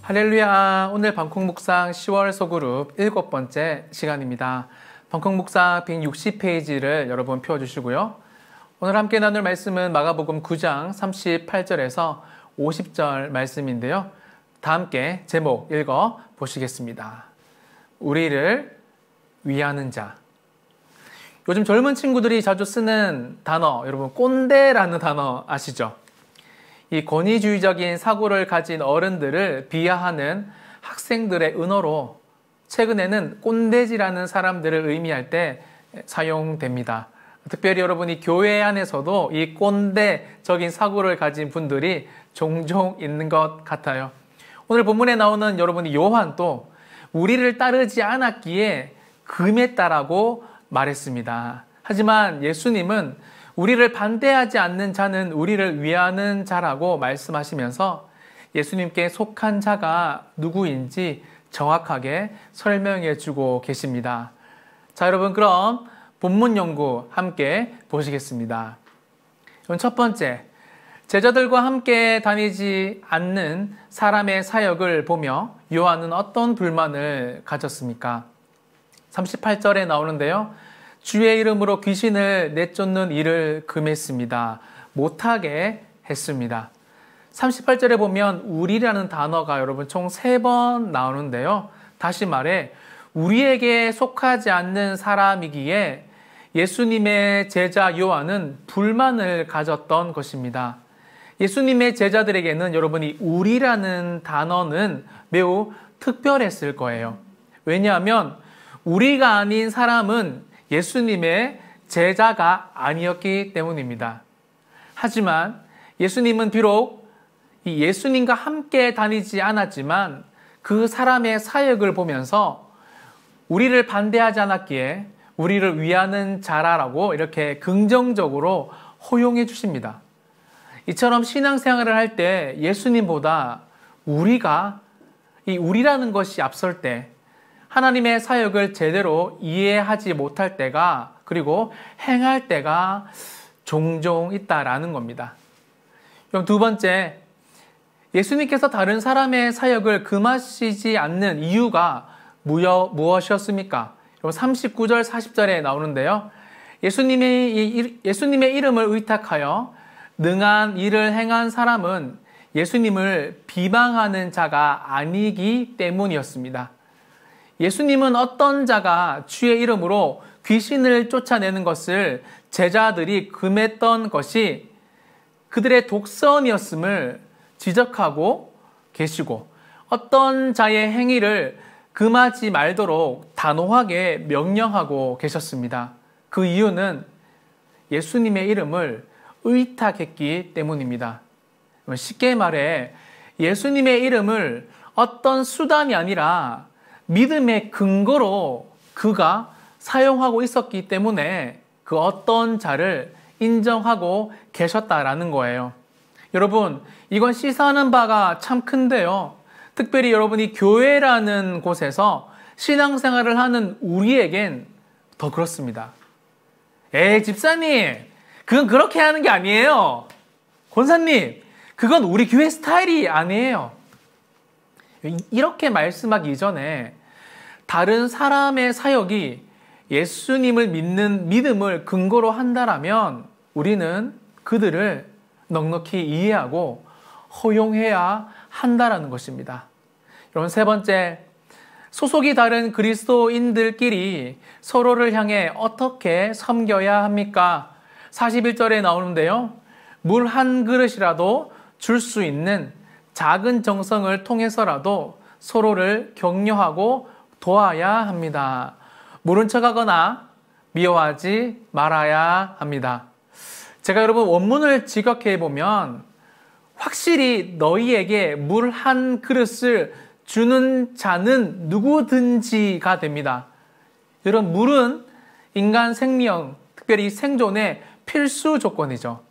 할렐루야. 오늘 방콕 묵상 10월 소그룹 7번째 시간입니다. 방콕 묵상 160페이지를 여러분 펴주시고요. 오늘 함께 나눌 말씀은 마가복음 9장 38절에서 50절 말씀인데요. 다 함께 제목 읽어 보시겠습니다. 우리를 위하는 자. 요즘 젊은 친구들이 자주 쓰는 단어, 여러분 꼰대라는 단어 아시죠? 이 권위주의적인 사고를 가진 어른들을 비하하는 학생들의 은어로 최근에는 꼰대지라는 사람들을 의미할 때 사용됩니다. 특별히 여러분이 교회 안에서도 이 꼰대적인 사고를 가진 분들이 종종 있는 것 같아요. 오늘 본문에 나오는 여러분이 요한도 우리를 따르지 않았기에 금했다라고 말했습니다. 하지만 예수님은 우리를 반대하지 않는 자는 우리를 위하는 자라고 말씀하시면서 예수님께 속한 자가 누구인지 정확하게 설명해 주고 계십니다. 자, 여러분 그럼 본문 연구 함께 보시겠습니다. 첫 번째, 제자들과 함께 다니지 않는 사람의 사역을 보며 요한은 어떤 불만을 가졌습니까? 38절에 나오는데요. 주의 이름으로 귀신을 내쫓는 일을 금했습니다. 못하게 했습니다. 38절에 보면 우리라는 단어가 여러분 총 3번 나오는데요. 다시 말해 우리에게 속하지 않는 사람이기에 예수님의 제자 요한은 불만을 가졌던 것입니다. 예수님의 제자들에게는 여러분이 우리라는 단어는 매우 특별했을 거예요. 왜냐하면 우리가 아닌 사람은 예수님의 제자가 아니었기 때문입니다. 하지만 예수님은 비록 이 예수님과 함께 다니지 않았지만 그 사람의 사역을 보면서 우리를 반대하지 않았기에 우리를 위하는 자라라고 이렇게 긍정적으로 호용해 주십니다. 이처럼 신앙생활을 할 때 예수님보다 우리라는 것이 앞설 때 하나님의 사역을 제대로 이해하지 못할 때가 그리고 행할 때가 종종 있다라는 겁니다. 그럼 두 번째, 예수님께서 다른 사람의 사역을 금하시지 않는 이유가 무엇이었습니까? 39절, 40절에 나오는데요. 예수님의 이름을 의탁하여 능한 일을 행한 사람은 예수님을 비방하는 자가 아니기 때문이었습니다. 예수님은 어떤 자가 주의 이름으로 귀신을 쫓아내는 것을 제자들이 금했던 것이 그들의 독선이었음을 지적하고 계시고 어떤 자의 행위를 금하지 말도록 단호하게 명령하고 계셨습니다. 그 이유는 예수님의 이름을 의탁했기 때문입니다. 쉽게 말해 예수님의 이름을 어떤 수단이 아니라 믿음의 근거로 그가 사용하고 있었기 때문에 그 어떤 자를 인정하고 계셨다라는 거예요. 여러분, 이건 시사하는 바가 참 큰데요. 특별히 여러분이 교회라는 곳에서 신앙생활을 하는 우리에겐 더 그렇습니다. 집사님, 그건 그렇게 하는 게 아니에요. 권사님, 그건 우리 교회 스타일이 아니에요. 이렇게 말씀하기 이전에 다른 사람의 사역이 예수님을 믿는 믿음을 근거로 한다라면 우리는 그들을 넉넉히 이해하고 허용해야 한다라는 것입니다. 여러분, 세 번째, 소속이 다른 그리스도인들끼리 서로를 향해 어떻게 섬겨야 합니까? 41절에 나오는데요. 물 한 그릇이라도 줄 수 있는 작은 정성을 통해서라도 서로를 격려하고 도와야 합니다. 모른 척하거나 미워하지 말아야 합니다. 제가 여러분 원문을 직역해 보면 확실히 너희에게 물 한 그릇을 주는 자는 누구든지가 됩니다. 여러분, 물은 인간 생명, 특별히 생존의 필수 조건이죠.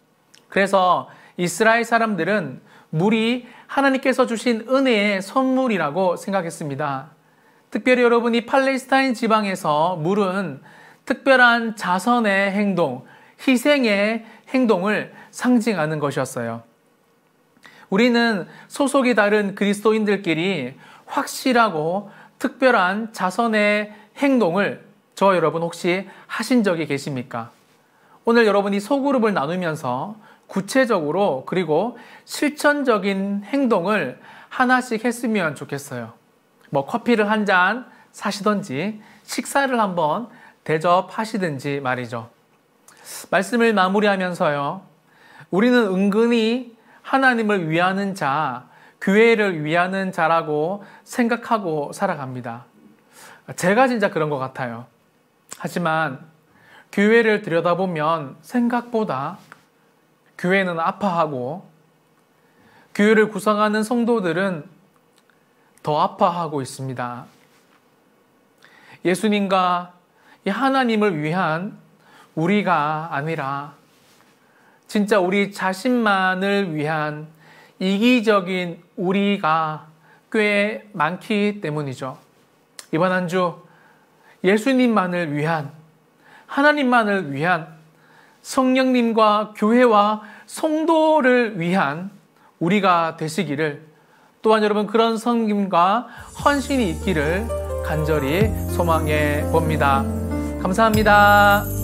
그래서 이스라엘 사람들은 물이 하나님께서 주신 은혜의 선물이라고 생각했습니다. 특별히 여러분이 팔레스타인 지방에서 물은 특별한 자선의 행동, 희생의 행동을 상징하는 것이었어요. 우리는 소속이 다른 그리스도인들끼리 확실하고 특별한 자선의 행동을 저와 여러분 혹시 하신 적이 계십니까? 오늘 여러분이 소그룹을 나누면서 구체적으로 그리고 실천적인 행동을 하나씩 했으면 좋겠어요. 뭐 커피를 한 잔 사시던지 식사를 한번 대접하시든지 말이죠. 말씀을 마무리하면서요. 우리는 은근히 하나님을 위하는 자, 교회를 위하는 자라고 생각하고 살아갑니다. 제가 진짜 그런 것 같아요. 하지만 교회를 들여다보면 생각보다 교회는 아파하고 교회를 구성하는 성도들은 더 아파하고 있습니다. 예수님과 이 하나님을 위한 우리가 아니라 진짜 우리 자신만을 위한 이기적인 우리가 꽤 많기 때문이죠. 이번 한 주 예수님만을 위한, 하나님만을 위한, 성령님과 교회와 성도를 위한 우리가 되시기를, 또한 여러분 그런 섬김과 헌신이 있기를 간절히 소망해 봅니다. 감사합니다.